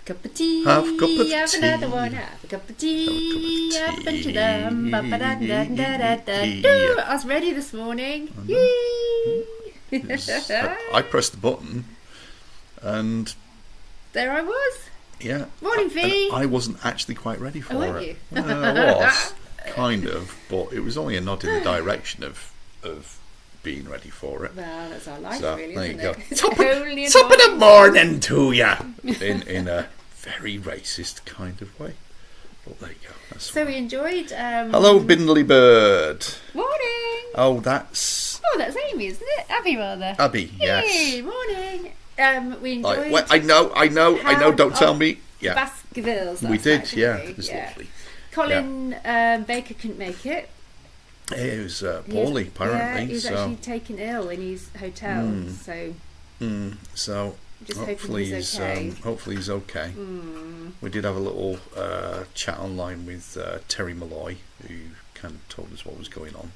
a cup of tea. Have a cup of Have tea. another one. Have a cup of tea. Have Have a a cup of bunch of them. tea. I was ready this morning. I pressed the button, and There I was. yeah. Morning, V. I wasn't actually quite ready for weren't it. you? I was, kind of, but it was only a nod in the direction of being ready for it. Well, that's our life, So, really, there isn't you go. it? It's Top only of the annoying. morning to ya! In a very racist kind of way. But there you go. That's So we enjoyed. Hello, Bindley Bird. Morning. Oh, that's Oh, that's Amy, isn't it? Abby, rather. Abby, Hey, yes. morning. We enjoyed. Well, I know, don't tell me. Yeah. Baskervilles. We did, last night, yeah. didn't we? It was lovely. Colin Baker couldn't make it. It was poorly, apparently. Yeah, he's so. actually taken ill in his hotel. So So just hopefully hoping he's okay. hopefully he's okay. We did have a little chat online with Terry Malloy, who kind of told us what was going on.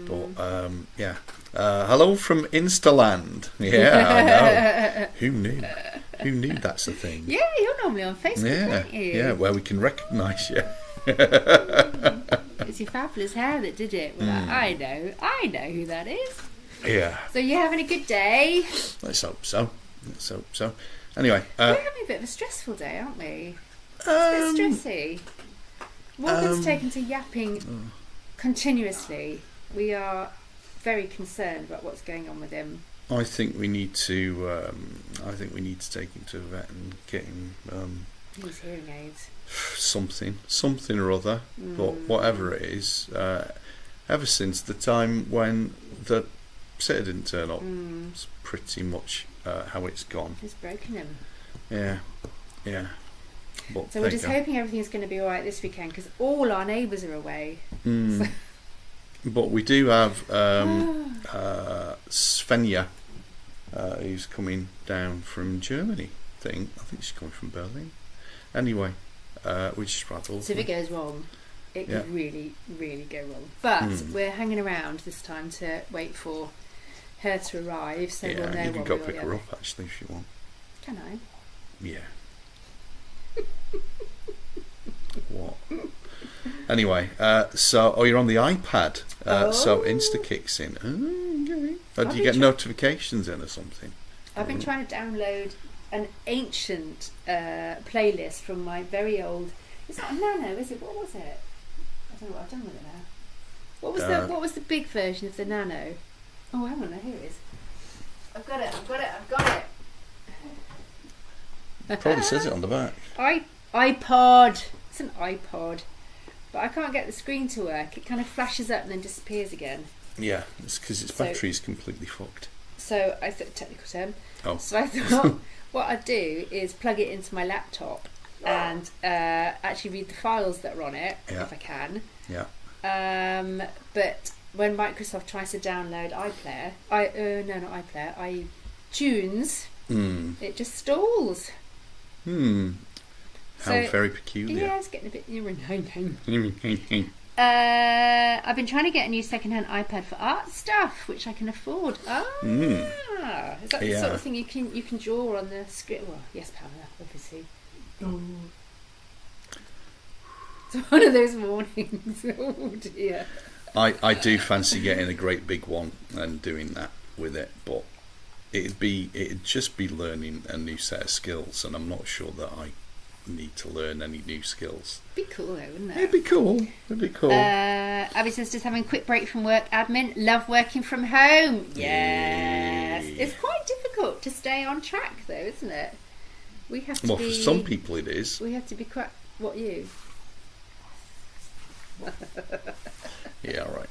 But yeah, hello from Instaland. Yeah, I know. Who knew? Who knew that's a thing? Yeah, you're normally on Facebook, aren't you? Yeah, where we can recognise you. It's your fabulous hair that did it. Well, I know who that is. Yeah. So you're having a good day. Let's hope so. Anyway, We're having a bit of a stressful day, aren't we? It's a bit stressy. Morgan's taken to yapping continuously. We are very concerned about what's going on with him. I think we need to. Take him to a vet and get him His hearing aids. something or other. But whatever it is, ever since the time when the sitter didn't turn up, it's pretty much how it's gone. It's broken him. Yeah. But So we're just hoping everything's going to be all right this weekend because all our neighbours are away. So. But we do have Svenja, who's coming down from Germany. I think she's coming from Berlin. Anyway, which is rather awful. So if it goes wrong, it could really, really go wrong. But we're hanging around this time to wait for her to arrive, so we'll know. You can go pick her up actually if you want. Can I? Yeah. What? Anyway, so you're on the iPad, so Insta kicks in. Okay. Do you get notifications in or something? I've been trying to download an ancient playlist from my very old. It's not a Nano, is it? What was it? I don't know what I've done with it now. What was the big version of the Nano? Oh, hang on, here it is. I've got it. Probably says it on the back. iPod. It's an iPod. But I can't get the screen to work. It kind of flashes up and then disappears again. Yeah, it's because its battery is completely fucked. So I thought, technical term. Oh. So I thought what I'd do is plug it into my laptop and actually read the files that are on it if I can. Yeah. But when Microsoft tries to download iTunes, it just stalls. How very peculiar. Yeah, it's getting a bit irritating. I've been trying to get a new second-hand iPad for art stuff, which I can afford. Is that the sort of thing you can draw on the screen? Well, yes, Pamela, obviously. It's one of those mornings. Oh dear. I do fancy getting a great big one and doing that with it, but it'd just be learning a new set of skills, and I'm not sure that I need to learn any new skills. Be cool though, wouldn't it? It'd be cool. Abby says, just having a quick break from work admin. Love working from home. Yes. It's quite difficult to stay on track though, isn't it? We have to for some people it is. We have to be quite. What, you? Yeah, all right.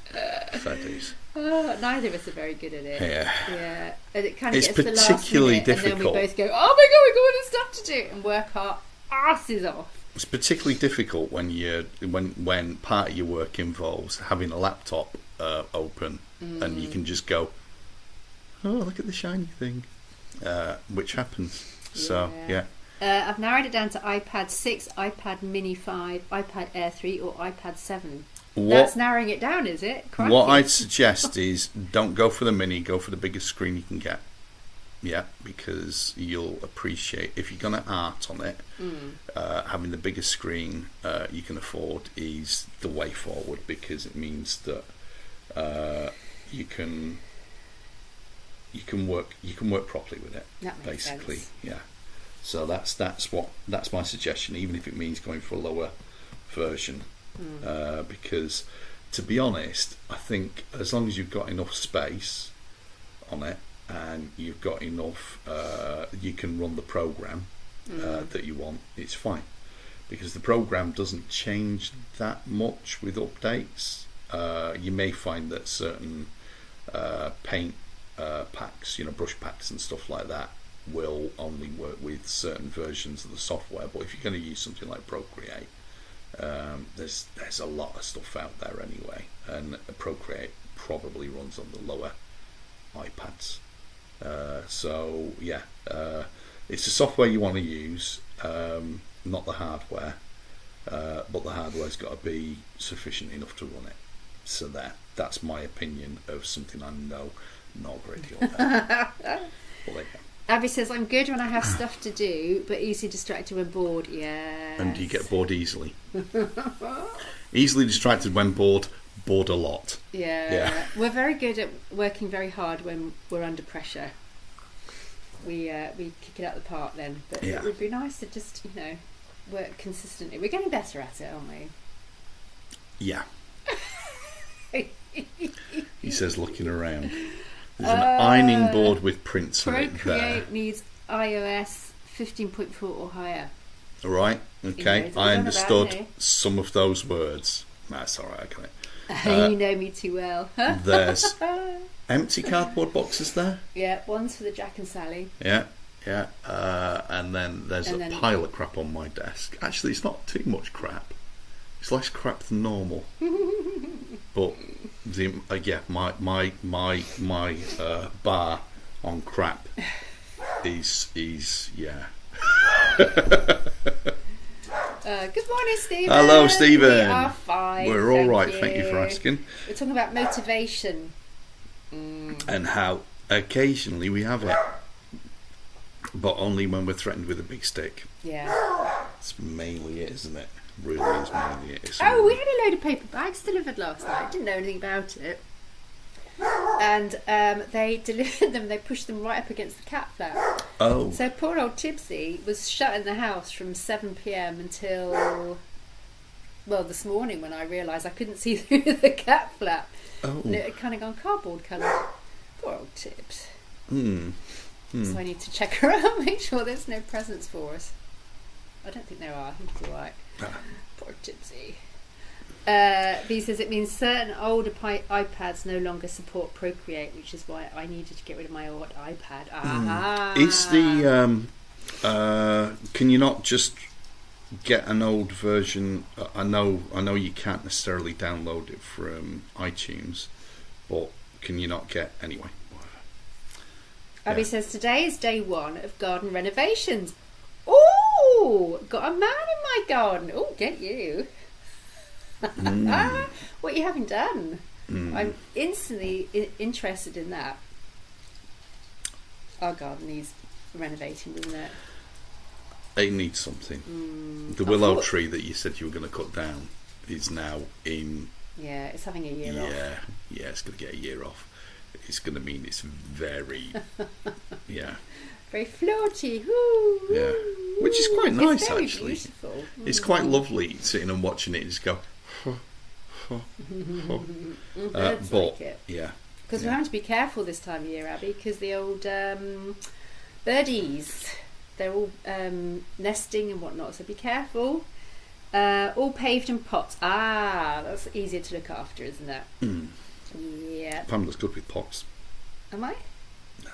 Fair dues. Neither of us are very good at it. Yeah. And it kind of It's gets to the last particularly minute, difficult. and then we both go, oh my god, we've got all this stuff to do, and work our asses off. It's particularly difficult when part of your work involves having a laptop open and you can just go, oh, look at the shiny thing, which happens. So yeah. I've narrowed it down to iPad 6, iPad Mini 5, iPad Air 3 or iPad 7. That's narrowing it down, is it? Crikey. What I'd suggest is don't go for the Mini, go for the biggest screen you can get. Yeah, because you'll appreciate, if you're going to art on it, having the bigger screen you can afford is the way forward, because it means that you can work properly with it. That makes basically sense. Yeah. So that's my suggestion, even if it means going for a lower version, because to be honest, I think as long as you've got enough space on it and you've got enough, you can run the program that you want, it's fine, because the program doesn't change that much with updates. You may find that certain paint packs, brush packs and stuff like that, will only work with certain versions of the software. But if you're going to use something like Procreate, there's a lot of stuff out there anyway, and Procreate probably runs on the lower iPads. So yeah, it's the software you want to use, not the hardware, but the hardware's got to be sufficient enough to run it. So that's my opinion of something I know not a great deal about. Well, there you go. Abby says, I'm good when I have stuff to do, but easily distracted when bored. Yeah. And you get bored easily. Easily distracted when bored a lot. Yeah. We're very good at working very hard when we're under pressure. We kick it out the park then. But it would be nice to just, work consistently. We're getting better at it, aren't we? Yeah. He says, looking around. There's an ironing board with prints on it there. Procreate needs iOS 15.4 or higher. All right, okay. I understood some of those words. That's all right, I got it. You know me too well. There's empty cardboard boxes there. Yeah, one's for the Jack and Sally. Yeah. And then there's a pile of crap on my desk. Actually, it's not too much crap. It's less crap than normal. But my bar on crap is yeah. Good morning, Stephen. Hello, Stephen. We are fine. We're all right. Thank you for asking. We're talking about motivation and how occasionally we have it, but only when we're threatened with a big stick. Yeah. It's mainly it, isn't it? Really is mainly it. Oh, we had a load of paper bags delivered last night. Didn't know anything about it. And they delivered them. They pushed them right up against the cat flap. Oh. So poor old Tipsy was shut in the house from 7 p.m. until this morning, when I realised I couldn't see through the cat flap. Oh. And it had kind of gone cardboard colour. Poor old Tips. So I need to check her out, make sure there's no presents for us. I don't think there are. I think it's all right. Poor Tipsy. B says it means certain older iPads no longer support Procreate, which is why I needed to get rid of my old iPad. Is the can you not just get an old version? I know you can't necessarily download it from iTunes, but can you not get anyway? Abby says today is day 1 of garden renovations. Oh, got a man in my garden. Oh, get you. What you having done? I'm instantly interested in that. Our garden needs renovating, doesn't it? It needs something. The willow tree that you said you were going to cut down is now in. Yeah, it's having a year off. Yeah, it's going to get a year off. It's going to mean it's very, very floaty. Woo, yeah, which is quite nice, very actually. Beautiful. It's quite lovely sitting and watching it and just go. Birds like it. Yeah. Because we're having to be careful this time of year, Abby, because the old birdies, they're all nesting and whatnot, so be careful. All paved in pots. That's easier to look after, isn't it? Yeah. Pamela's good with pots. Am I? No.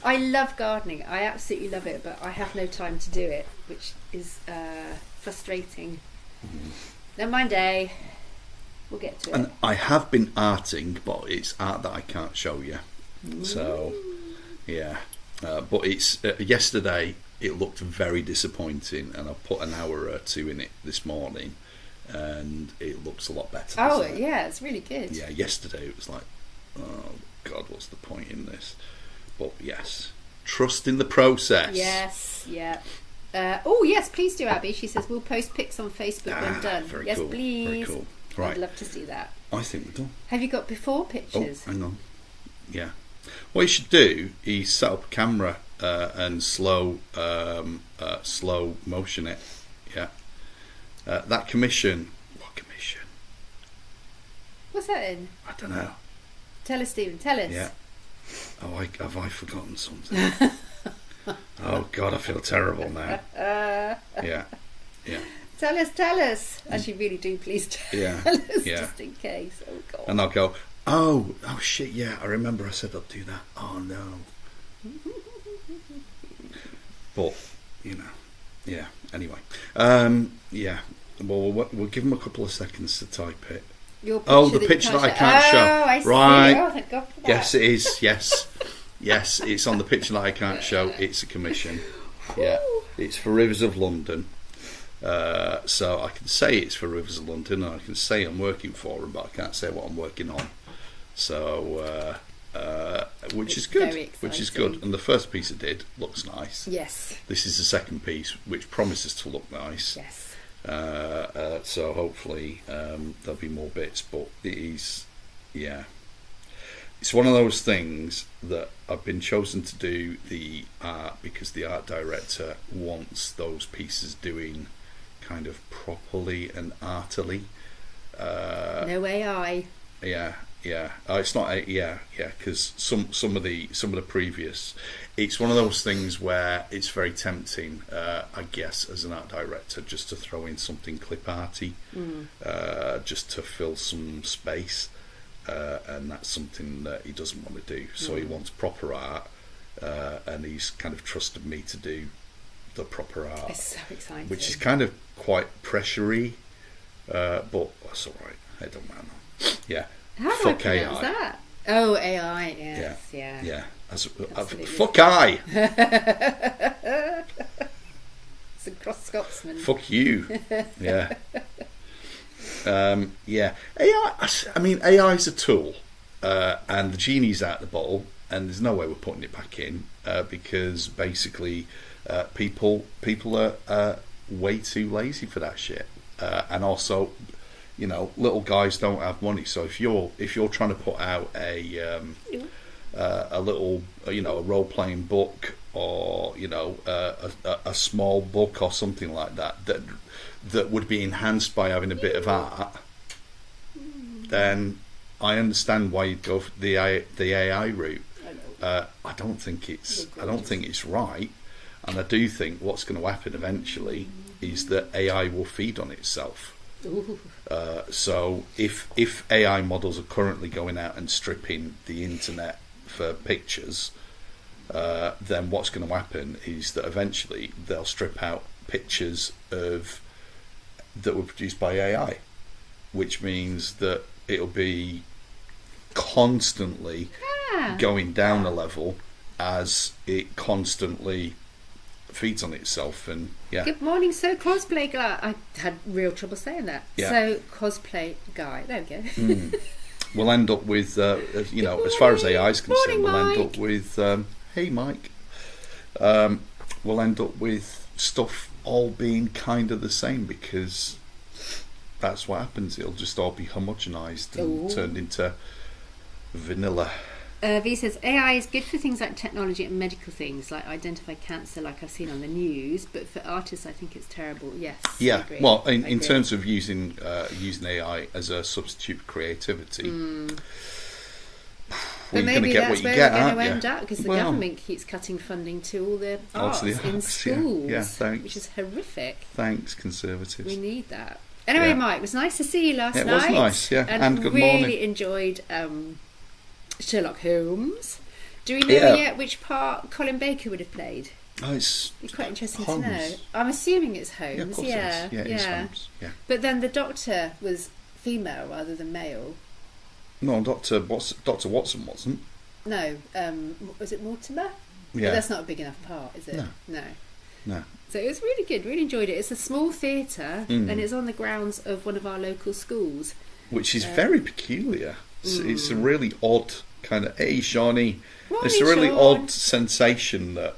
I love gardening. I absolutely love it, but I have no time to do it, which is frustrating. Never mind, day. We'll get to it. And I have been arting, but it's art that I can't show you. So, yeah. But it's yesterday. It looked very disappointing, and I put an hour or 2 in it this morning, and it looks a lot better. Oh, yeah, it's really good. Yeah, yesterday it was like, God, what's the point in this? But yes, trust in the process. Yes, yeah. Oh, yes, please do, Abby. She says, we'll post pics on Facebook when done. Very Yes, cool. please. Very cool. Right. I'd love to see that. I think we're done. Have you got before pictures? Oh, hang on. Yeah. What you should do is set up a camera and slow motion it. Yeah. That commission. What commission? What's that in? I don't know. Tell us, Stephen. Tell us. Yeah. Oh, have I forgotten something? Oh God, I feel terrible now. Yeah. Tell us. Actually, really do please tell us, just in case. Oh God. And I'll go, oh shit, yeah, I remember I said I'd do that. Oh no. But, yeah, anyway. Yeah, well, we'll give them a couple of seconds to type it. The picture that I can't show. I see. Right. Oh, thank God for that. Yes, it is, yes. Yes, it's on the picture that I can't show. It's a commission. Yeah, it's for Rivers of London. So I can say it's for Rivers of London, and I can say I'm working for them, but I can't say what I'm working on. So, which is good. Which is good. And the first piece I did looks nice. Yes. This is the second piece, which promises to look nice. Yes. So hopefully there'll be more bits, but it is, yeah. It's one of those things that I've been chosen to do the art because the art director wants those pieces doing kind of properly and artily. No AI. Yeah. It's not because some of the previous, it's one of those things where it's very tempting, I guess, as an art director, just to throw in something clip arty, just to fill some space. And that's something that he doesn't want to do. So he wants proper art, and he's kind of trusted me to do the proper art. It's so exciting. Which is kind of quite pressurey, but that's all right. I don't mind. Yeah. How do fuck I pronounce AI. that? Oh, AI. Yes. Yeah. Yeah. Fuck I. It's a cross Scotsman. Fuck you. Yeah. Yeah, AI is a tool, and the genie's out the bottle, and there's no way we're putting it back in because basically people are way too lazy for that shit, and also, little guys don't have money. So if you're trying to put out a little a role playing book or a small book or something like that would be enhanced by having a bit of art, then I understand why you'd go for the AI route. I don't think it's right, and I do think what's going to happen eventually is that AI will feed on itself. So if AI models are currently going out and stripping the internet for pictures, then what's going to happen is that eventually they'll strip out pictures that were produced by AI, which means that it'll be constantly going down a level as it constantly feeds on itself. And Good morning, so cosplay guy. I had real trouble saying that. Yeah. So cosplay guy. There we go. We'll end up with as far as AI is concerned, we'll Mike. end up with hey Mike. We'll end up with stuff all being kind of the same because that's what happens. It'll just all be homogenized and turned into vanilla. V says AI is good for things like technology and medical things, like identify cancer, like I've seen on the news. But for artists, I think it's terrible. Yes. Yeah. I agree. Well, in terms of using AI as a substitute for creativity, But you're going to maybe get that's what you where get, we're going aren't to you? end up because the government keeps cutting funding to all the arts the in arts, schools, yeah, thanks. which is horrific. Thanks, Conservatives. We need that. Anyway, Yeah. Mike, it was nice to see you last It night. was nice, yeah, and good really morning. enjoyed Sherlock Holmes. Do we know Yeah. yet which part Colin Baker would have played? Oh, it's It's quite interesting Holmes. to know. I'm assuming it's Yeah, of Holmes. course Yeah, it is. Yeah, it's Holmes. Yeah. But then the Doctor was female rather than male. No, Dr. Watson wasn't. No, was it Mortimer? Yeah. But that's not a big enough part, is it? No. No. So it was really good, really enjoyed it. It's a small theatre Mm. and it's on the grounds of one of our local schools. Which is very peculiar. It's a really odd kind of, hey, Shawnee. Morning, It's a really Sean. odd sensation that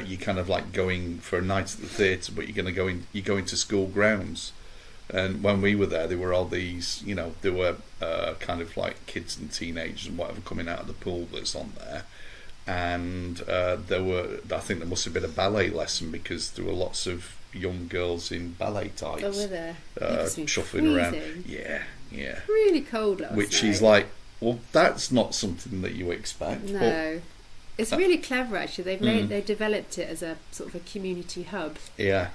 you're kind of like going for a night at the theatre, but you're going to school grounds. And when we were there were all these, there were kind of like kids and teenagers and whatever coming out of the pool that's on there. And I think there must have been a ballet lesson because there were lots of young girls in ballet tights. Oh, were there? Shuffling around. Yeah. Really cold last Which night. is like, well, that's not something that you expect. No. But, it's really clever, actually. They developed it as a sort of a community hub. Yeah.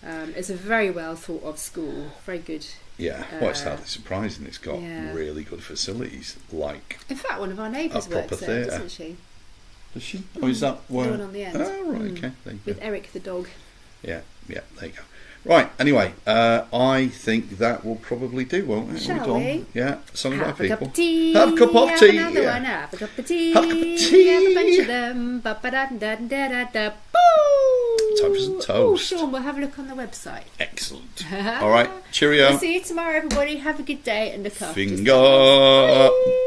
It's a very well thought of school. Very good. Yeah, it's hardly surprising. It's got really good facilities. Like, in fact, one of our neighbours works there, doesn't she? Does she? Oh, is that where? The one on the end. Oh, right, okay. There you With go. Eric the dog. Yeah, there you go. Right, anyway, I think that will probably do, won't it? Shall Are we? done? Yeah, song Have about a people. cup of tea. Have a cup of Have tea. another Yeah. one. Have a cup of tea. Have a cup of tea. Have a bunch of them. Ba-ba-da-da-da-da-da. Boo! Time for some Oh, toast. Sean, we'll have a look on the website. Excellent. All right, cheerio. We'll see you tomorrow, everybody. Have a good day and look after Finger. yourselves. Bye.